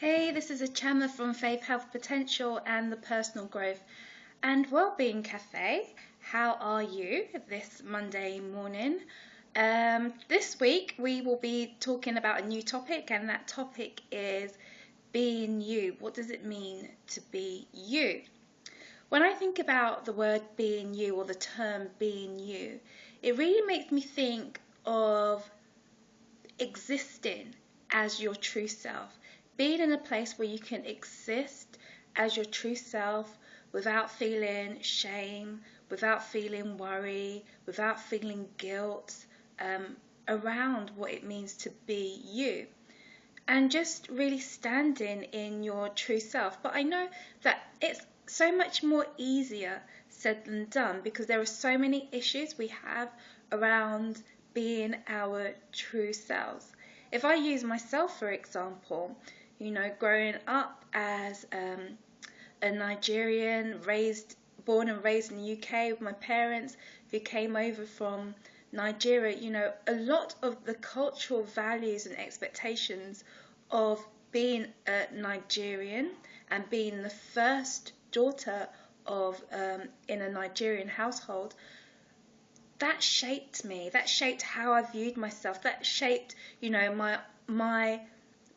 Hey, this is Achama from Faith, Health, Potential and the Personal Growth and Wellbeing Cafe. How are you this Monday morning? This week we will be talking about a new topic, and that topic is being you. What does it mean to be you? When I think about the word being you or the term being you, it really makes me think of existing as your true self, being in a place where you can exist as your true self without feeling shame, without feeling worry, without feeling guilt around what it means to be you, and just really standing in your true self. But I know that it's so much more easier said than done, because there are so many issues we have around being our true selves. If I use myself for example, growing up as a Nigerian, born and raised in the UK with my parents who came over from Nigeria, a lot of the cultural values and expectations of being a Nigerian and being the first daughter of in a Nigerian household, that shaped me. That shaped how I viewed myself. That shaped, my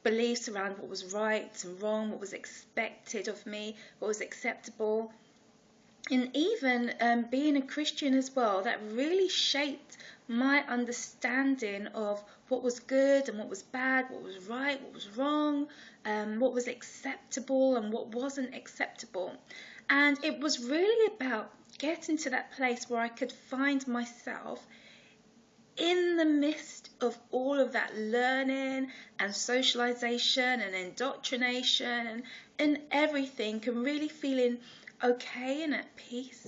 beliefs around what was right and wrong, what was expected of me, what was acceptable. And even being a Christian as well, that really shaped my understanding of what was good and what was bad, what was right, what was wrong, what was acceptable and what wasn't acceptable. And it was really about getting to that place where I could find myself in the midst of all of that learning and socialization and indoctrination and everything, and really feeling okay and at peace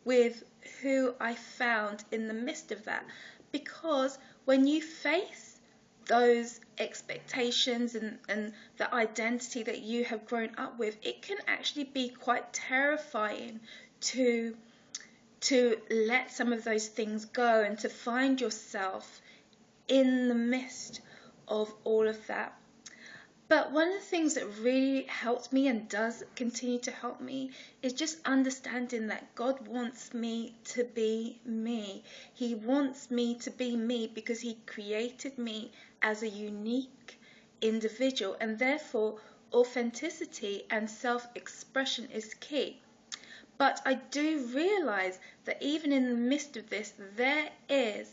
with who I found in the midst of that. Because when you face those expectations and the identity that you have grown up with, it can actually be quite terrifying to let some of those things go and to find yourself in the midst of all of that. But one of the things that really helped me and does continue to help me is just understanding that God wants me to be me. He wants me to be me because He created me as a unique individual, and therefore authenticity and self-expression is key. But I do realize that even in the midst of this, there is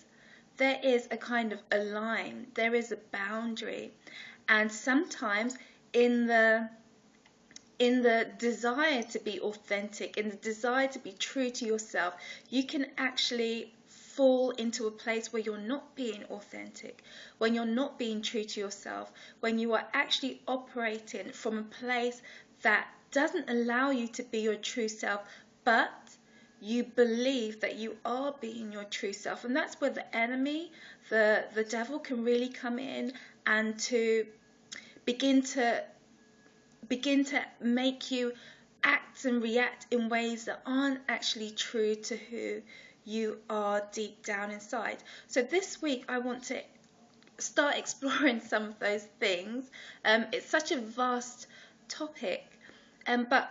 a kind of a line, there is a boundary. And sometimes in the desire to be authentic, in the desire to be true to yourself, you can actually fall into a place where you're not being authentic, when you're not being true to yourself, when you are actually operating from a place that doesn't allow you to be your true self, but you believe that you are being your true self. And that's where the enemy, the devil, can really come in and to begin to make you act and react in ways that aren't actually true to who you are deep down inside. So this week I want to start exploring some of those things. It's such a vast topic, but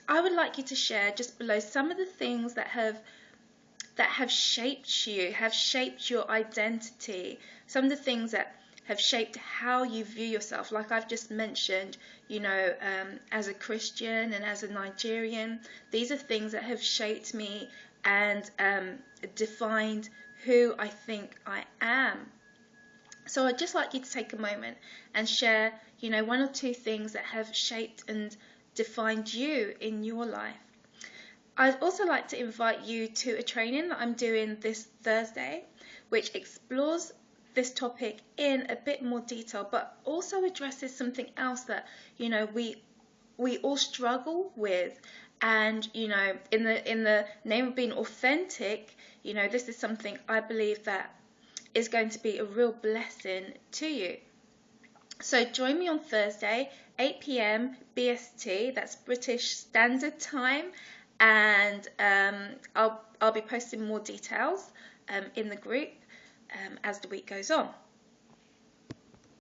I would like you to share just below some of the things that have shaped you, have shaped your identity, some of the things that have shaped how you view yourself. Like I've just mentioned, as a Christian and as a Nigerian, these are things that have shaped me and defined who I think I am. So I'd just like you to take a moment and share, one or two things that have shaped and defined you in your life. I'd also like to invite you to a training that I'm doing this Thursday, which explores this topic in a bit more detail, but also addresses something else that we all struggle with. And in the name of being authentic, this is something I believe that is going to be a real blessing to you. So join me on Thursday, 8 p.m. BST, that's British Standard Time, and I'll be posting more details in the group as the week goes on.